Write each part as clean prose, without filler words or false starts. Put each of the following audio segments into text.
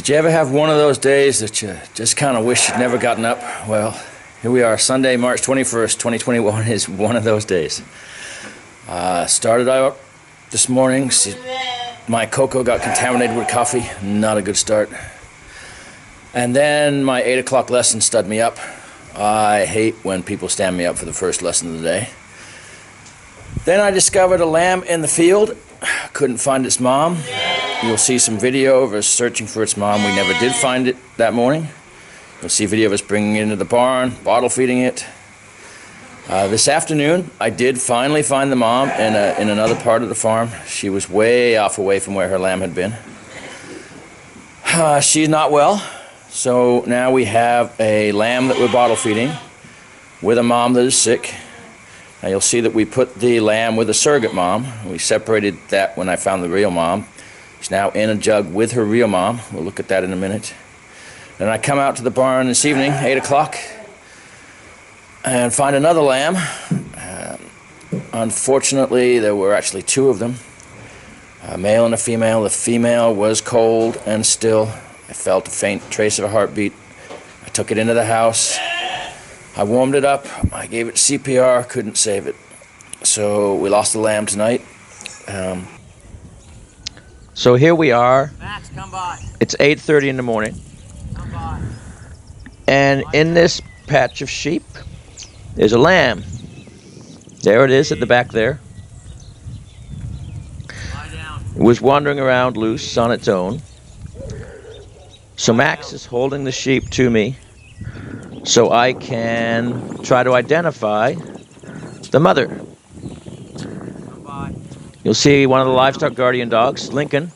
Did you ever have one of those days that you just kind of wish you'd never gotten up? Well, here we are. Sunday, March 21st, 2021 is one of those days. Started out this morning. My cocoa got contaminated with coffee. Not a good start. And then my 8 o'clock lesson stood me up. I hate when people stand me up for the first lesson of the day. Then I discovered a lamb in the field. Couldn't find its mom. You'll see some video of us searching for its mom. We never did find it that morning. You'll see video of us bringing it into the barn, bottle feeding it. This afternoon, I did finally find the mom in another part of the farm. She was way off away from where her lamb had been. She's not well, so now we have a lamb that we're bottle feeding with a mom that is sick. Now you'll see that we put the lamb with a surrogate mom. We separated that when I found the real mom. She's now in a jug with her real mom. We'll look at that in a minute. Then I come out to the barn this evening, 8 o'clock, and find another lamb. Unfortunately, there were actually two of them, a male and a female. The female was cold and still. I felt a faint trace of a heartbeat. I took it into the house. I warmed it up. I gave it CPR, couldn't save it. So we lost the lamb tonight. So here we are. Max, come by. It's 8:30 in the morning. Come by. And in this patch of sheep, there's a lamb. There it is at the back there. Lie down. It was wandering around loose on its own. So Max is holding the sheep to me so I can try to identify the mother. Come by. You'll see one of the livestock guardian dogs, Lincoln,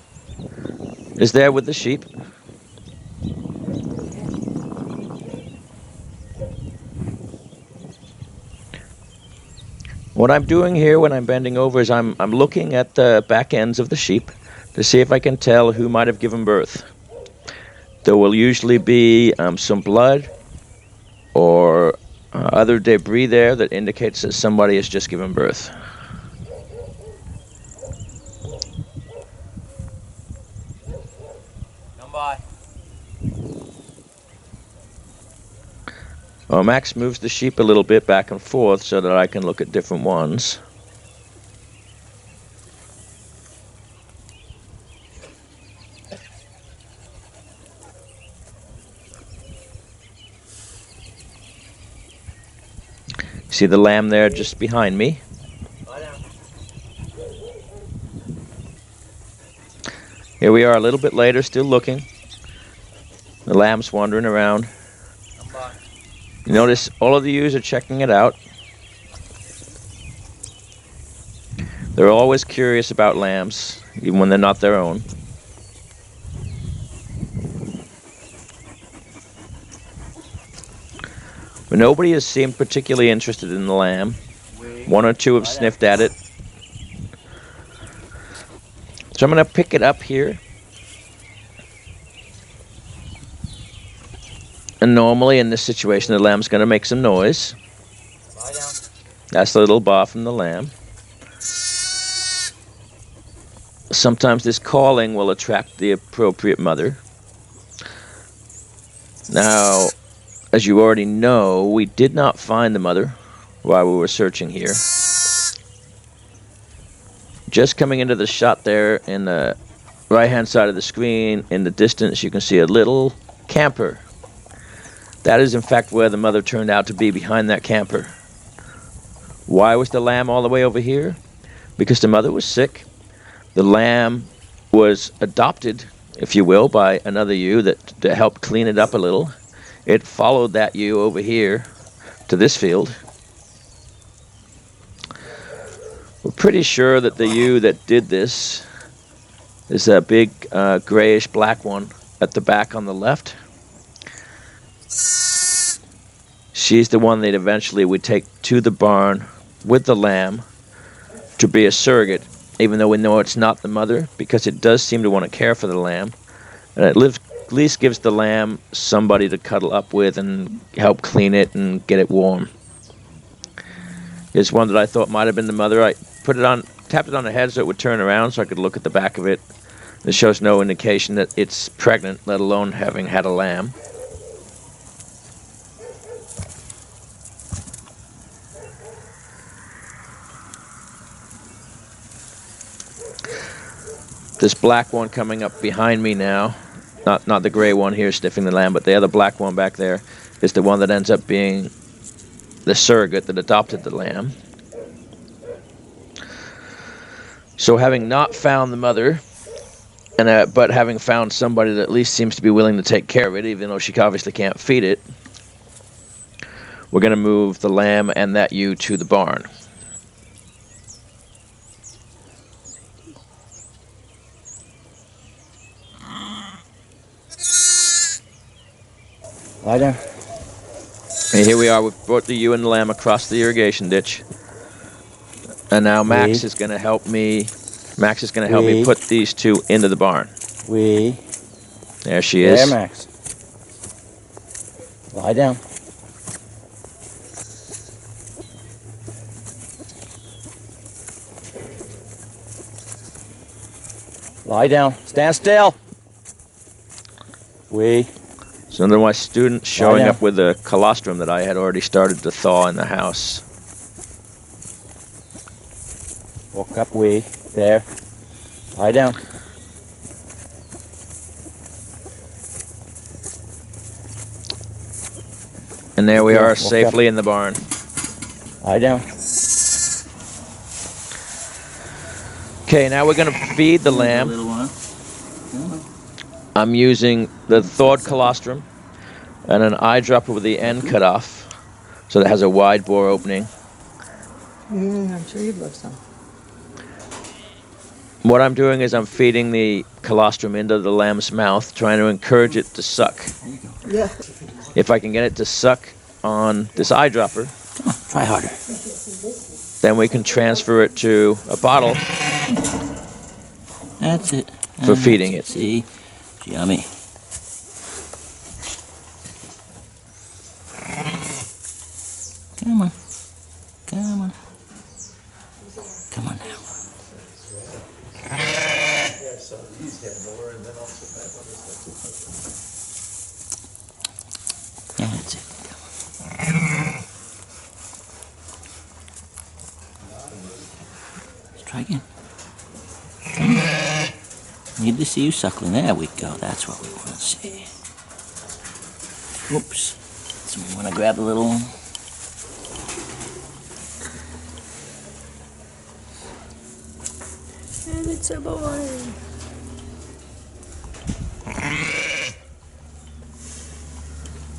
is there with the sheep. What I'm doing here when I'm bending over is I'm looking at the back ends of the sheep to see if I can tell who might have given birth. There will usually be some blood or other debris there that indicates that somebody has just given birth. Come by. Well, Max moves the sheep a little bit back and forth so that I can look at different ones. See the lamb there just behind me? Lie down. Here we are a little bit later, still looking. The lamb's wandering around. Come by. You notice all of the ewes are checking it out. They're always curious about lambs, even when they're not their own. But nobody has seemed particularly interested in the lamb. One or two have sniffed at it. So I'm going to pick it up here. And normally in this situation, the lamb's going to make some noise. Lie down. That's the little baa from the lamb. Sometimes this calling will attract the appropriate mother. Now, as you already know, we did not find the mother while we were searching here. Just coming into the shot there in the right-hand side of the screen, in the distance, you can see a little camper. That is, in fact, where the mother turned out to be, behind that camper. Why was the lamb all the way over here? Because the mother was sick. The lamb was adopted, if you will, by another ewe that helped clean it up a little. It followed that ewe over here to this field. We're pretty sure that the ewe that did this is a big grayish black one at the back on the left. She's the one that eventually would take to the barn with the lamb to be a surrogate, even though we know it's not the mother, because it does seem to want to care for the lamb. And at least gives the lamb somebody to cuddle up with and help clean it and get it warm. Here's one that I thought might have been the mother. I tapped it on the head so it would turn around so I could look at the back of it. This shows no indication that it's pregnant, let alone having had a lamb. This black one coming up behind me now, not the gray one here sniffing the lamb, but the other black one back there is the one that ends up being the surrogate that adopted the lamb. So having not found the mother, but having found somebody that at least seems to be willing to take care of it, even though she obviously can't feed it, we're going to move the lamb and that ewe to the barn. Lie down. And here we are. We've brought the ewe and the lamb across the irrigation ditch. And now Max is going to help me. Max is going to help me put these two into the barn. There she is. There, Max. Lie down. Lie down. Stand still. So then my student showing up with a colostrum that I had already started to thaw in the house. Walk up, there. Lie down. And there we are, safely in the barn. Lie down. Okay, now we're going to feed the lamb. I'm using the thawed colostrum and an eyedropper with the end cut off, so that has a wide bore opening. I'm sure you'd love some. What I'm doing is I'm feeding the colostrum into the lamb's mouth, trying to encourage it to suck. Yeah. If I can get it to suck on this eyedropper, Come on, try harder. then we can transfer it to a bottle That's it. for feeding it. See? Yummy. Come on. Come on. Come on now. Yeah, that's it. Come on. Let's try again. Come on. Need to see you suckling. There we go. That's what we want to see. Oops. So we want to grab a little one. And it's a boy.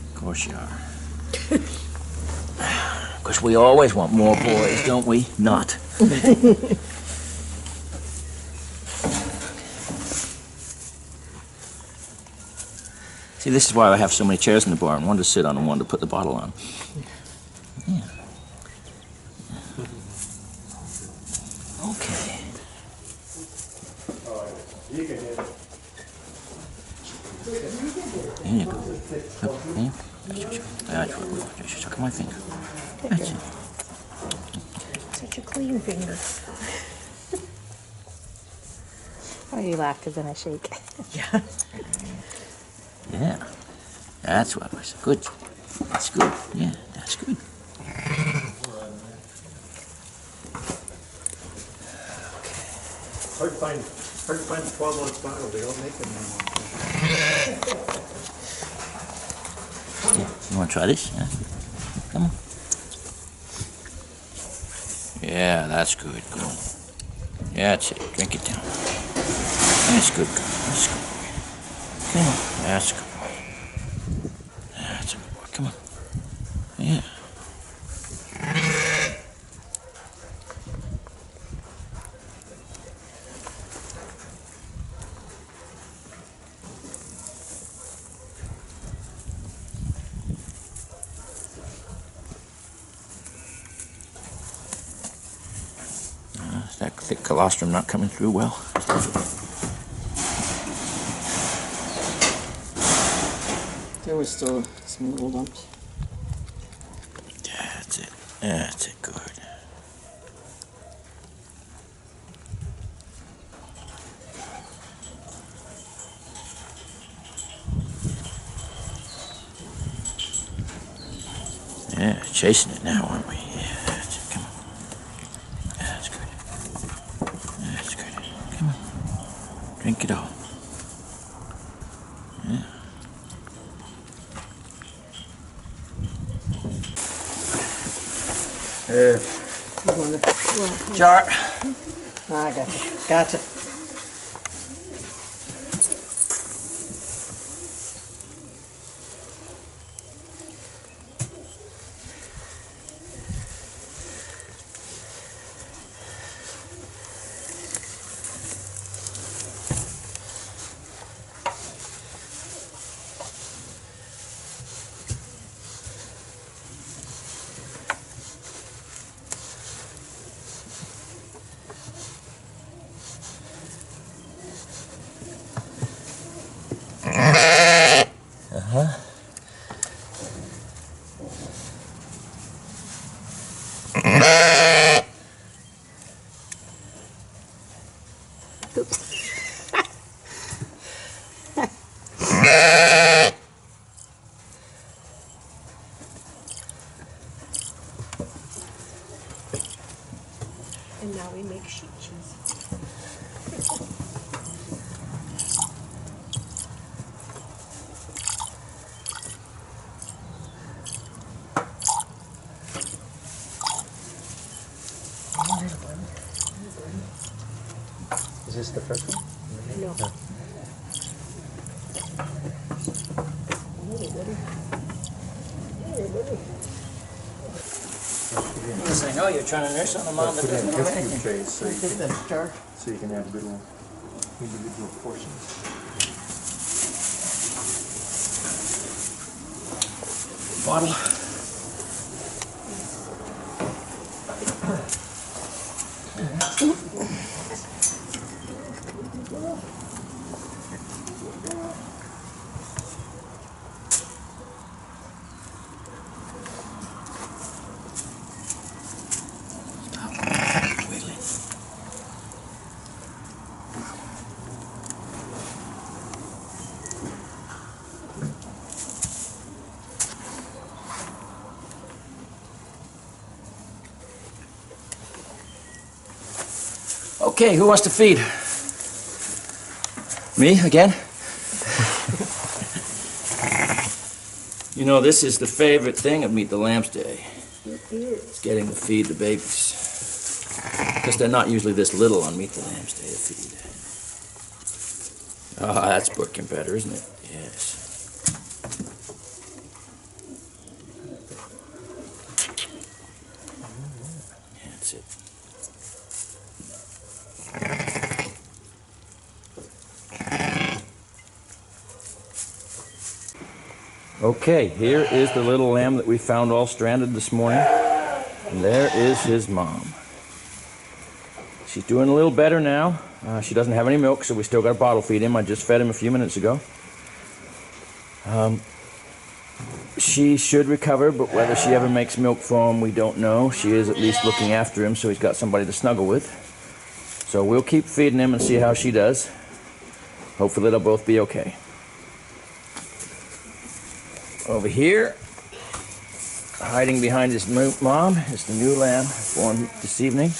Of course you are. Because we always want more boys, don't we? Not. See, this is why I have so many chairs in the barn. One to sit on and one to put the bottle on. Yeah. Okay. There you go. Up, there. That's what. Just suck my finger. That's it. Such a clean finger. Oh, you laugh because then I shake. Yeah. Yeah. That's what was good. That's good. Yeah, that's good. Hard to find the 12-ounce bottle. They don't make them anymore. Yeah. You want to try this? Yeah. Come on. Yeah, that's good. Good. Yeah, that's it. Drink it down. That's good. That's good. Come on. That's good. That's a good boy. Come on. Yeah. Is that thick colostrum not coming through well? There was still some little lumps. That's it. That's it. Good. Yeah, chasing it now, aren't we? Yeah, that's it. Come on. Yeah, that's good. That's good. Come on. Drink it all. Yeah. Jar. I got you. Gotcha. And now we make sheep cheese. Is this the first one? No. Yes, I know you're trying to nurse on the mom. Put it in a test tube trays so you Take can, the jar. so you can have little individual portions. Bottle. Okay, who wants to feed? Me again? You know, this is the favorite thing of Meet the Lambs Day. It's getting to feed the babies. Because they're not usually this little on Meet the Lambs Day to feed. Ah, that's working better, isn't it? Yes. That's it. Okay, here is the little lamb that we found all stranded this morning. And there is his mom. She's doing a little better now. She doesn't have any milk, so we still got to bottle feed him. I just fed him a few minutes ago. She should recover, but whether she ever makes milk for him, we don't know. She is at least looking after him, so he's got somebody to snuggle with. So we'll keep feeding him and see how she does. Hopefully they'll both be okay. Over here, hiding behind his mom, is the new lamb born this evening.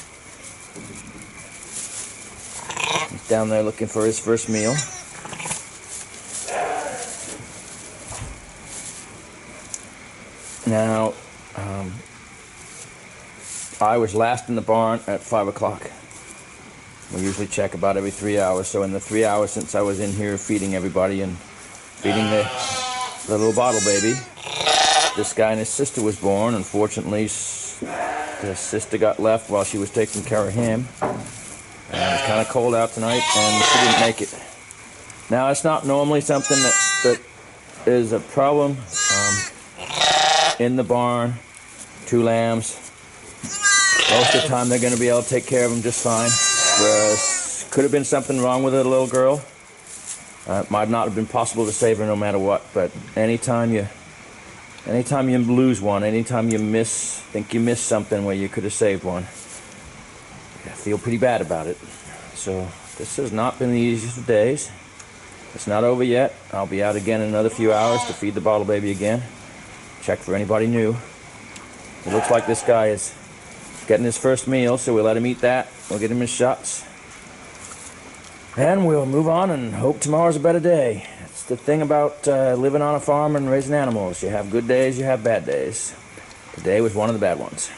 He's down there looking for his first meal. Now, I was last in the barn at 5 o'clock. We usually check about every 3 hours, so in the 3 hours since I was in here feeding everybody and feeding the little bottle baby, this guy and his sister was born. Unfortunately, the sister got left while she was taking care of him. And it was kind of cold out tonight, and she didn't make it. Now, it's not normally something that is a problem in the barn. 2 lambs. Most of the time, they're going to be able to take care of them just fine. Whereas, could have been something wrong with the little girl. It might not have been possible to save her no matter what, but anytime you lose one, anytime you think you missed something where you could have saved one, I feel pretty bad about it. So this has not been the easiest of days. It's not over yet. I'll be out again in another few hours to feed the bottle baby again. Check for anybody new. It looks like this guy is getting his first meal, so we'll let him eat that. We'll get him his shots. And we'll move on and hope tomorrow's a better day. It's the thing about living on a farm and raising animals. You have good days, you have bad days. Today was one of the bad ones.